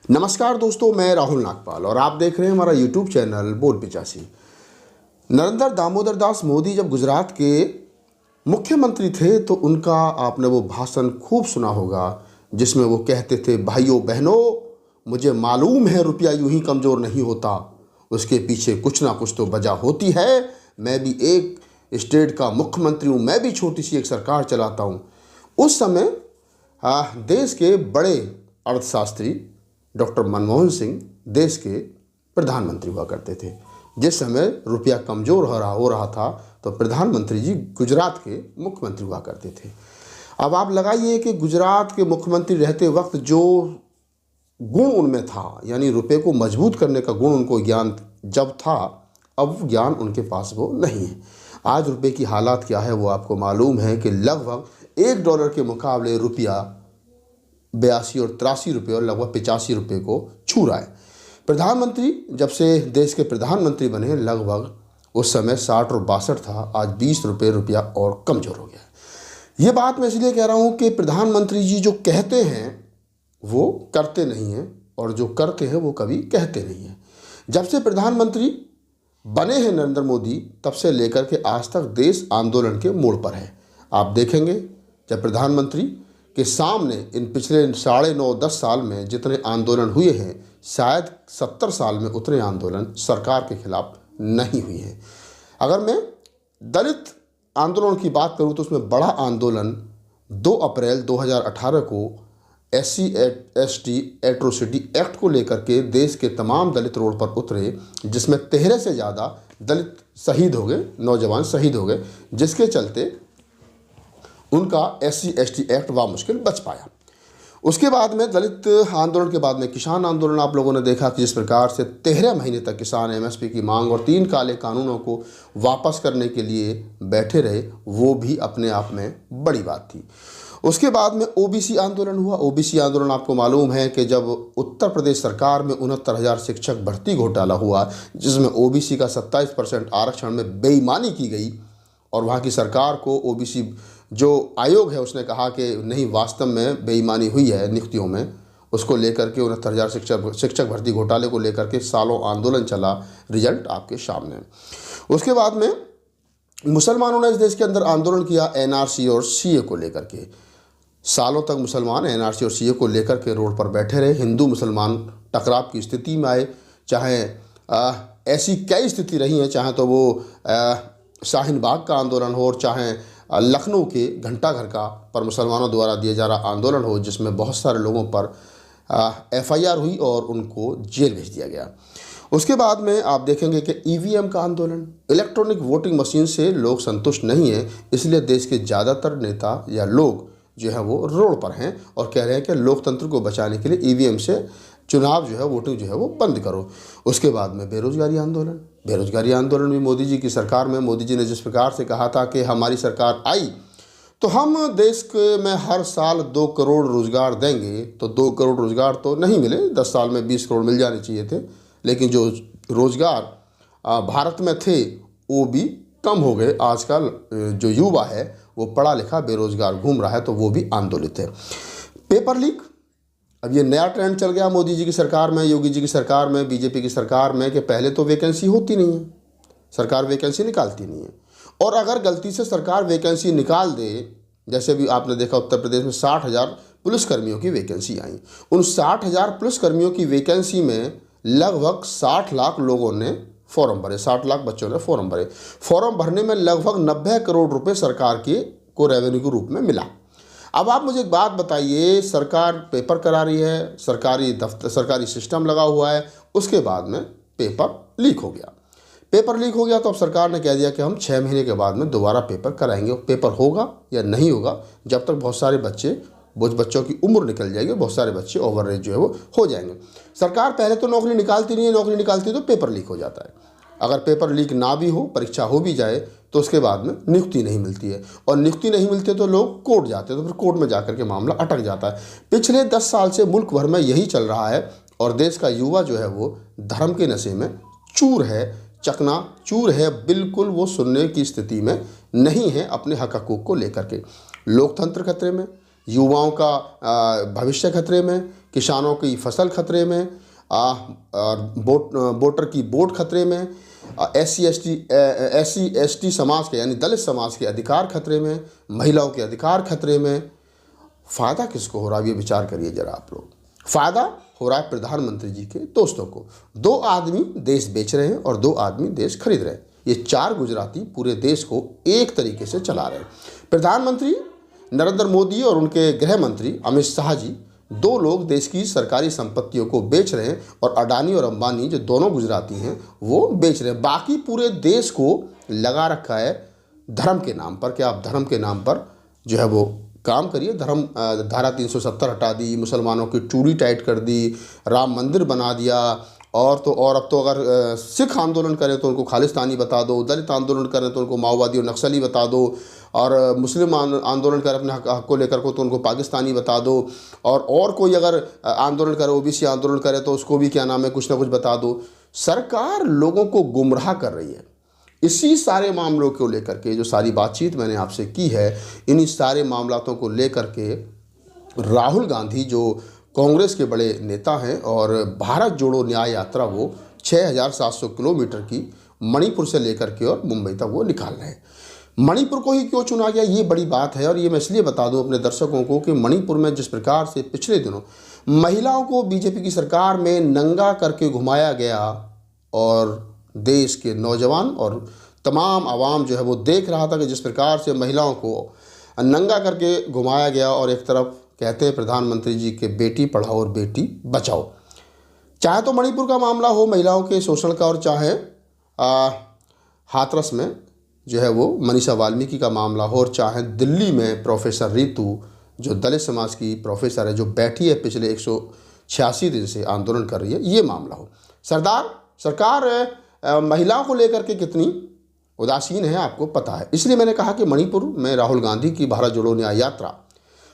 नमस्कार दोस्तों, मैं राहुल नागपाल और आप देख रहे हैं हमारा यूट्यूब चैनल बोल पिचासी। नरेंद्र दामोदर दास मोदी जब गुजरात के मुख्यमंत्री थे तो उनका आपने वो भाषण खूब सुना होगा जिसमें वो कहते थे, भाइयों बहनों, मुझे मालूम है रुपया यूं ही कमज़ोर नहीं होता, उसके पीछे कुछ ना कुछ तो वजह होती है। मैं भी एक स्टेट का मुख्यमंत्री हूँ, मैं भी छोटी सी एक सरकार चलाता हूँ। उस समय देश के बड़े अर्थशास्त्री डॉक्टर मनमोहन सिंह देश के प्रधानमंत्री हुआ करते थे। जिस समय रुपया कमज़ोर हो रहा था तो प्रधानमंत्री जी गुजरात के मुख्यमंत्री हुआ करते थे। अब आप लगाइए कि गुजरात के मुख्यमंत्री रहते वक्त जो गुण उनमें था, यानी रुपये को मजबूत करने का गुण उनको ज्ञान जब था, अब ज्ञान उनके पास वो नहीं है। आज रुपये की हालात क्या है वो आपको मालूम है कि लगभग $1 के मुकाबले रुपया 82 और 83 रुपये और लगभग 85 रुपये को छू रहा है। प्रधानमंत्री जब से देश के प्रधानमंत्री बने लगभग उस समय 60 और 62 था, आज 20 रुपये रुपया और कमज़ोर हो गया है। ये बात मैं इसलिए कह रहा हूँ कि प्रधानमंत्री जी जो कहते हैं वो करते नहीं हैं और जो करते हैं वो कभी कहते नहीं हैं। जब से प्रधानमंत्री बने हैं नरेंद्र मोदी, तब से लेकर के आज तक देश आंदोलन के मोड़ पर है। आप देखेंगे जब प्रधानमंत्री के सामने इन पिछले 9.5-10 साल में जितने आंदोलन हुए हैं, शायद 70 साल में उतने आंदोलन सरकार के खिलाफ नहीं हुए हैं। अगर मैं दलित आंदोलन की बात करूं तो उसमें बड़ा आंदोलन 2 अप्रैल 2018 को SC/ST एट्रोसिटी एक्ट को लेकर के देश के तमाम दलित रोड पर उतरे, जिसमें 13 से ज़्यादा दलित शहीद हो गए, नौजवान शहीद हो गए, जिसके चलते उनका SC/ST एक्ट मुश्किल बच पाया। उसके बाद में दलित आंदोलन के बाद में किसान आंदोलन आप लोगों ने देखा कि जिस प्रकार से 13 महीने तक किसान MSP की मांग और 3 काले कानूनों को वापस करने के लिए बैठे रहे, वो भी अपने आप में बड़ी बात थी। उसके बाद में OBC आंदोलन हुआ। OBC आंदोलन आपको मालूम है कि जब उत्तर प्रदेश सरकार में 69,000 शिक्षक भर्ती घोटाला हुआ, जिसमें OBC का 27% आरक्षण में बेईमानी की गई और वहाँ की सरकार को OBC जो आयोग है उसने कहा कि नहीं, वास्तव में बेईमानी हुई है नियुक्तियों में, उसको लेकर के 69,000 शिक्षक भर्ती घोटाले को लेकर के सालों आंदोलन चला। रिजल्ट आपके सामने। उसके बाद में मुसलमानों ने इस देश के अंदर आंदोलन किया NRC और CA को लेकर के। सालों तक मुसलमान NRC और CA को लेकर के रोड पर बैठे रहे। हिंदू मुसलमान टकराव की स्थिति में आए, चाहे ऐसी कई स्थिति रही हैं, चाहे तो वो शाहीन बाग का आंदोलन हो और चाहे लखनऊ के घंटाघर का पर मुसलमानों द्वारा दिया जा रहा आंदोलन हो, जिसमें बहुत सारे लोगों पर FIR हुई और उनको जेल भेज दिया गया। उसके बाद में आप देखेंगे कि EVM का आंदोलन, इलेक्ट्रॉनिक वोटिंग मशीन से लोग संतुष्ट नहीं हैं, इसलिए देश के ज़्यादातर नेता या लोग जो है वो रोड पर हैं और कह रहे हैं कि लोकतंत्र को बचाने के लिए EVM से चुनाव जो है, वोटिंग जो है वो बंद करो। उसके बाद में बेरोजगारी आंदोलन भी मोदी जी की सरकार में, मोदी जी ने जिस प्रकार से कहा था कि हमारी सरकार आई तो हम देश में हर साल 2 करोड़ रोज़गार देंगे, तो 2 करोड़ रोज़गार तो नहीं मिले, 10 साल में 20 करोड़ मिल जाने चाहिए थे, लेकिन जो रोज़गार भारत में थे वो भी कम हो गए। आजकल जो युवा है वो पढ़ा लिखा बेरोज़गार घूम रहा है, तो वो भी आंदोलित है। पेपर लीक, अब ये नया ट्रेंड चल गया मोदी जी की सरकार में, योगी जी की सरकार में, BJP की सरकार में, कि पहले तो वैकेंसी होती नहीं है, सरकार वैकेंसी निकालती नहीं है, और अगर गलती से सरकार वैकेंसी निकाल दे, जैसे भी आपने देखा उत्तर प्रदेश में 60,000 पुलिसकर्मियों की वैकेंसी आई। उन 60,000 पुलिसकर्मियों की वैकेंसी में लगभग 60 लाख लोगों ने फॉर्म भरे, 60 लाख बच्चों ने फॉर्म भरे। फॉर्म भरने में लगभग 90 करोड़ रुपये सरकार को रेवेन्यू के रूप में मिला। अब आप मुझे एक बात बताइए, सरकार पेपर करा रही है, सरकारी सिस्टम लगा हुआ है, उसके बाद में पेपर लीक हो गया तो अब सरकार ने कह दिया कि हम 6 महीने के बाद में दोबारा पेपर कराएंगे। पेपर होगा या नहीं होगा, जब तक बहुत सारे बच्चों की उम्र निकल जाएगी, बहुत सारे बच्चे ओवरएज जो है वो हो जाएंगे। सरकार पहले तो नौकरी निकालती नहीं है, नौकरी निकालती तो पेपर लीक हो जाता है। अगर पेपर लीक ना भी हो, परीक्षा हो भी जाए, तो उसके बाद में नियुक्ति नहीं मिलती है, और नियुक्ति नहीं मिलती है तो लोग कोर्ट जाते हैं, तो फिर कोर्ट में जाकर के मामला अटक जाता है। पिछले 10 साल से मुल्क भर में यही चल रहा है और देश का युवा जो है वो धर्म के नशे में चूर है, चकनाचूर है, बिल्कुल वो सुनने की स्थिति में नहीं है अपने हक हकूक़ को लेकर के। लोकतंत्र खतरे में, युवाओं का भविष्य खतरे में, किसानों की फसल खतरे में, वोटर की वोट खतरे में, एस सी एस टी समाज के यानी दलित समाज के अधिकार खतरे में, महिलाओं के अधिकार खतरे में। फ़ायदा किसको हो रहा है ये विचार करिए ज़रा आप लोग। फ़ायदा हो रहा है प्रधानमंत्री जी के दोस्तों को। 2 आदमी देश बेच रहे हैं और 2 आदमी देश खरीद रहे हैं। ये 4 गुजराती पूरे देश को एक तरीके से चला रहे हैं। प्रधानमंत्री नरेंद्र मोदी और उनके गृह मंत्री अमित शाह जी, 2 लोग देश की सरकारी संपत्तियों को बेच रहे हैं और अडानी और अंबानी जो दोनों गुजराती हैं वो बेच रहे हैं। बाकी पूरे देश को लगा रखा है धर्म के नाम पर कि आप धर्म के नाम पर जो है वो काम करिए। धर्म धारा 370 हटा दी, मुसलमानों की चूड़ी टाइट कर दी, राम मंदिर बना दिया, और अब तो अगर सिख आंदोलन करें तो उनको खालिस्तानी बता दो, दलित आंदोलन करें तो उनको माओवादी और नक्सली बता दो, और मुस्लिम आंदोलन करें अपने हक को लेकर को तो उनको पाकिस्तानी बता दो, और कोई अगर आंदोलन करे, ओबीसी आंदोलन करे तो उसको भी क्या नाम है कुछ ना कुछ बता दो। सरकार लोगों को गुमराह कर रही है। इसी सारे मामलों को लेकर के जो सारी बातचीत मैंने आपसे की है, इन्हीं सारे मामलातों को लेकर के राहुल गांधी जो कांग्रेस के बड़े नेता हैं और भारत जोड़ो न्याय यात्रा वो 6700 किलोमीटर की मणिपुर से लेकर के और मुंबई तक वो निकाल रहे हैं। मणिपुर को ही क्यों चुना गया ये बड़ी बात है, और ये मैं इसलिए बता दूं अपने दर्शकों को कि मणिपुर में जिस प्रकार से पिछले दिनों महिलाओं को बीजेपी की सरकार में नंगा करके घुमाया गया और देश के नौजवान और तमाम आवाम जो है वो देख रहा था कि जिस प्रकार से महिलाओं को नंगा करके घुमाया गया, और एक तरफ कहते हैं प्रधानमंत्री जी के बेटी पढ़ाओ और बेटी बचाओ। चाहे तो मणिपुर का मामला हो महिलाओं के शोषण का, और चाहे हाथरस में जो है वो मनीषा वाल्मीकि का मामला हो, और चाहे दिल्ली में प्रोफेसर रितु जो दलित समाज की प्रोफेसर है जो बैठी है पिछले 186 दिन से आंदोलन कर रही है, ये मामला हो। सरकार महिलाओं को लेकर के कितनी उदासीन है आपको पता है। इसलिए मैंने कहा कि मणिपुर में राहुल गांधी की भारत जोड़ो न्याय यात्रा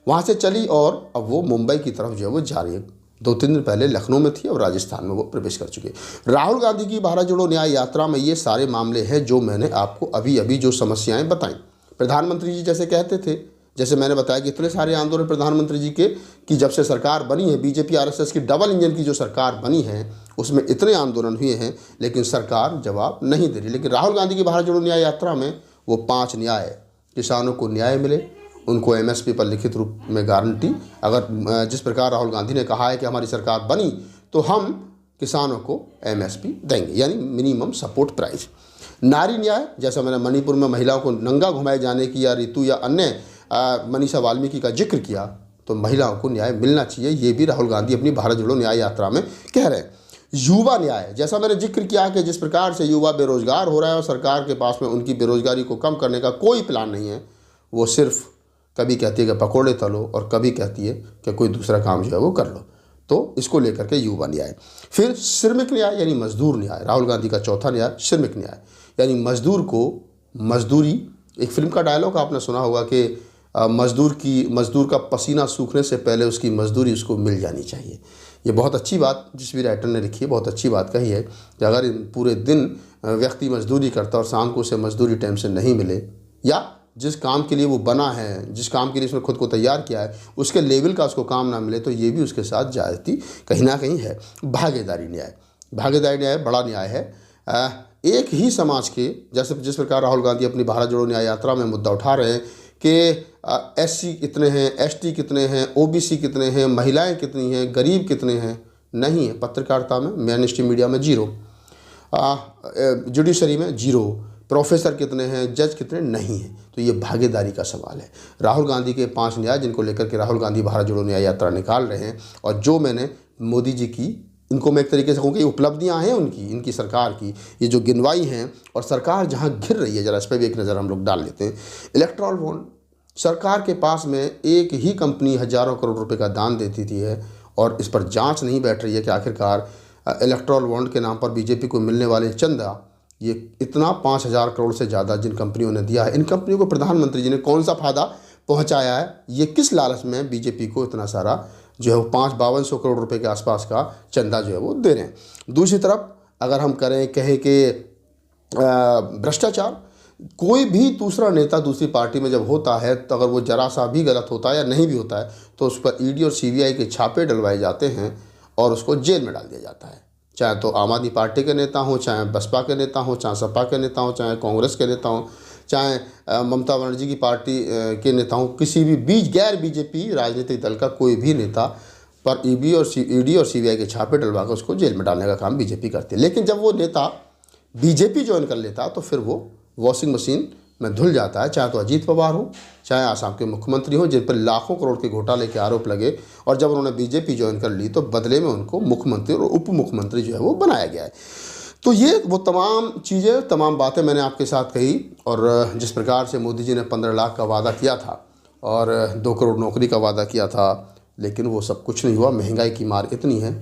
वहाँ से चली और अब वो मुंबई की तरफ जो है वो जा रही है। 2-3 दिन पहले लखनऊ में थी, अब राजस्थान में वो प्रवेश कर चुके। राहुल गांधी की भारत जोड़ो न्याय यात्रा में ये सारे मामले हैं जो मैंने आपको अभी अभी जो समस्याएं बताई। प्रधानमंत्री जी जैसे कहते थे, जैसे मैंने बताया कि इतने सारे आंदोलन प्रधानमंत्री जी के कि जब से सरकार बनी है बीजेपी आरएसएस की डबल इंजन की जो सरकार बनी है उसमें इतने आंदोलन हुए हैं, लेकिन सरकार जवाब नहीं दे रही। लेकिन राहुल गांधी की भारत जोड़ो न्याय यात्रा में वो 5 न्याय, किसानों को न्याय मिले, उनको एमएसपी पर लिखित रूप में गारंटी, अगर जिस प्रकार राहुल गांधी ने कहा है कि हमारी सरकार बनी तो हम किसानों को एमएसपी देंगे यानी मिनिमम सपोर्ट प्राइस। नारी न्याय, जैसा मैंने मणिपुर में महिलाओं को नंगा घुमाए जाने की या रितु या अन्य मनीषा वाल्मीकि का जिक्र किया, तो महिलाओं को न्याय मिलना चाहिए, ये भी राहुल गांधी अपनी भारत जोड़ो न्याय यात्रा में कह रहे हैं। युवा न्याय, जैसा मैंने जिक्र किया कि जिस प्रकार से युवा बेरोजगार हो रहा है और सरकार के पास में उनकी बेरोजगारी को कम करने का कोई प्लान नहीं है, वो सिर्फ कभी कहती है कि पकौड़े तलो और कभी कहती है कि कोई दूसरा काम जो है वो कर लो, तो इसको लेकर के युवा न्याय। फिर श्रमिक न्याय यानी मजदूर न्याय, राहुल गांधी का चौथा न्याय श्रमिक न्याय यानी मजदूर को मजदूरी। एक फिल्म का डायलॉग आपने सुना होगा कि मजदूर का पसीना सूखने से पहले उसकी मजदूरी उसको मिल जानी चाहिए। ये बहुत अच्छी बात जिस भी राइटर ने लिखी है, बहुत अच्छी बात कही है कि अगर पूरे दिन व्यक्ति मजदूरी करता और शाम को उसे मजदूरी टाइम से नहीं मिले, या जिस काम के लिए वो बना है, जिस काम के लिए उसने खुद को तैयार किया है, उसके लेवल का उसको काम ना मिले, तो ये भी उसके साथ ज्यादती कहीं ना कहीं है। भागीदारी न्याय बड़ा न्याय है। एक ही समाज के, जैसे जिस प्रकार राहुल गांधी अपनी भारत जोड़ो न्याय यात्रा में मुद्दा उठा रहे हैं कि एससी कितने हैं, एसटी कितने हैं, ओबीसी कितने हैं, महिलाएं कितनी हैं, गरीब कितने हैं, नहीं है। पत्रकारिता में, मेन स्ट्रीम मीडिया में 0, जुडिशरी में 0, प्रोफेसर कितने हैं, जज कितने नहीं हैं। तो ये भागीदारी का सवाल है। राहुल गांधी के 5 न्याय जिनको लेकर के राहुल गांधी भारत जोड़ो न्याय यात्रा निकाल रहे हैं, और जो मैंने मोदी जी की, इनको मैं एक तरीके से कहूँ कि उपलब्धियां हैं इनकी सरकार की, ये जो गिनवाई हैं, और सरकार जहां घिर रही है, जरा इस पर भी एक नज़र हम लोग डाल लेते हैं। इलेक्ट्रॉल बॉन्ड, सरकार के पास में एक ही कंपनी हज़ारों करोड़ रुपए का दान देती थी है, और इस पर जांच नहीं बैठ रही है कि आखिरकार इलेक्ट्रॉल बॉन्ड के नाम पर बीजेपी को मिलने वाले चंदा, ये इतना 5000 करोड़ से ज़्यादा जिन कंपनियों ने दिया है, इन कंपनियों को प्रधानमंत्री जी ने कौन सा फ़ायदा पहुँचाया है, ये किस लालच में बीजेपी को इतना सारा जो है 5200 करोड़ रुपए के आसपास का चंदा जो है वो दे रहे हैं। दूसरी तरफ अगर हम कहें कि भ्रष्टाचार, कोई भी दूसरा नेता दूसरी पार्टी में जब होता है तो अगर वो जरा सा भी गलत होता है या नहीं भी होता है तो उस पर ईडी और सीबीआई के छापे डलवाए जाते हैं और उसको जेल में डाल दिया जाता है। चाहे तो आम आदमी पार्टी के नेता हों, चाहे बसपा के नेता हों, चाहे सपा के नेता हों, चाहे कांग्रेस के नेता हों, चाहे ममता बनर्जी की पार्टी के नेता हों, किसी भी गैर बीजेपी राजनीतिक दल का कोई भी नेता पर ईडी और सीबीआई के छापे डलवा कर उसको जेल में डालने का काम बीजेपी करती है। लेकिन जब वो नेता बीजेपी ज्वाइन कर लेता तो फिर वो वॉशिंग मशीन में धुल जाता है। चाहे तो अजीत पवार हो, चाहे आसाम के मुख्यमंत्री हो, जिन पर लाखों करोड़ के घोटाले के आरोप लगे और जब उन्होंने बीजेपी ज्वाइन कर ली तो बदले में उनको मुख्यमंत्री और उप मुख्यमंत्री जो है वो बनाया गया है। तो ये वो तमाम चीज़ें, तमाम बातें मैंने आपके साथ कही। और जिस प्रकार से मोदी जी ने 15 लाख का वादा किया था और 2 करोड़ नौकरी का वादा किया था, लेकिन वो सब कुछ नहीं हुआ। महंगाई की मार इतनी है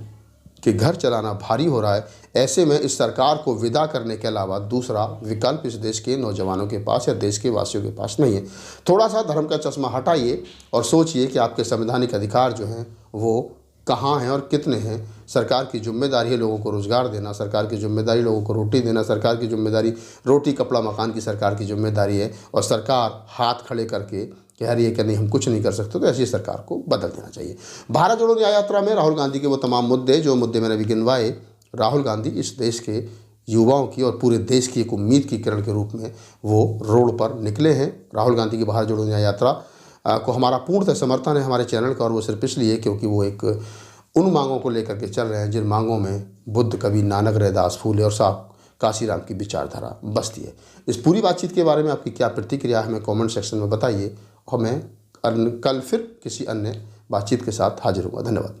कि घर चलाना भारी हो रहा है। ऐसे में इस सरकार को विदा करने के अलावा दूसरा विकल्प इस देश के नौजवानों के पास या देश के वासियों के पास नहीं है। थोड़ा सा धर्म का चश्मा हटाइए और सोचिए कि आपके संवैधानिक अधिकार जो हैं वो कहाँ हैं और कितने हैं। सरकार की जिम्मेदारी है लोगों को रोज़गार देना, सरकार की जिम्मेदारी लोगों को रोटी देना, सरकार की जिम्मेदारी रोटी कपड़ा मकान की सरकार की जिम्मेदारी है। और सरकार हाथ खड़े करके कह रही है कि नहीं हम कुछ नहीं कर सकते, तो ऐसी सरकार को बदल देना चाहिए। भारत जोड़ो न्याय यात्रा में राहुल गांधी के वो तमाम मुद्दे मैंने अभी गिनवाए, राहुल गांधी इस देश के युवाओं की और पूरे देश की एक उम्मीद की किरण के रूप में वो रोड पर निकले हैं। राहुल गांधी की भारत जोड़ो न्याय यात्रा को हमारा पूर्णतः समर्थन है हमारे चैनल का, और वो सिर्फ इसलिए क्योंकि वो एक उन मांगों को लेकर के चल रहे हैं जिन मांगों में बुद्ध, कबीर, नानक, रैदास, फूले और साहब काशीराम की विचारधारा बसती है। इस पूरी बातचीत के बारे में आपकी क्या प्रतिक्रिया है हमें कमेंट सेक्शन में बताइए और मैं कल फिर किसी अन्य बातचीत के साथ हाजिर हूँगा। धन्यवाद।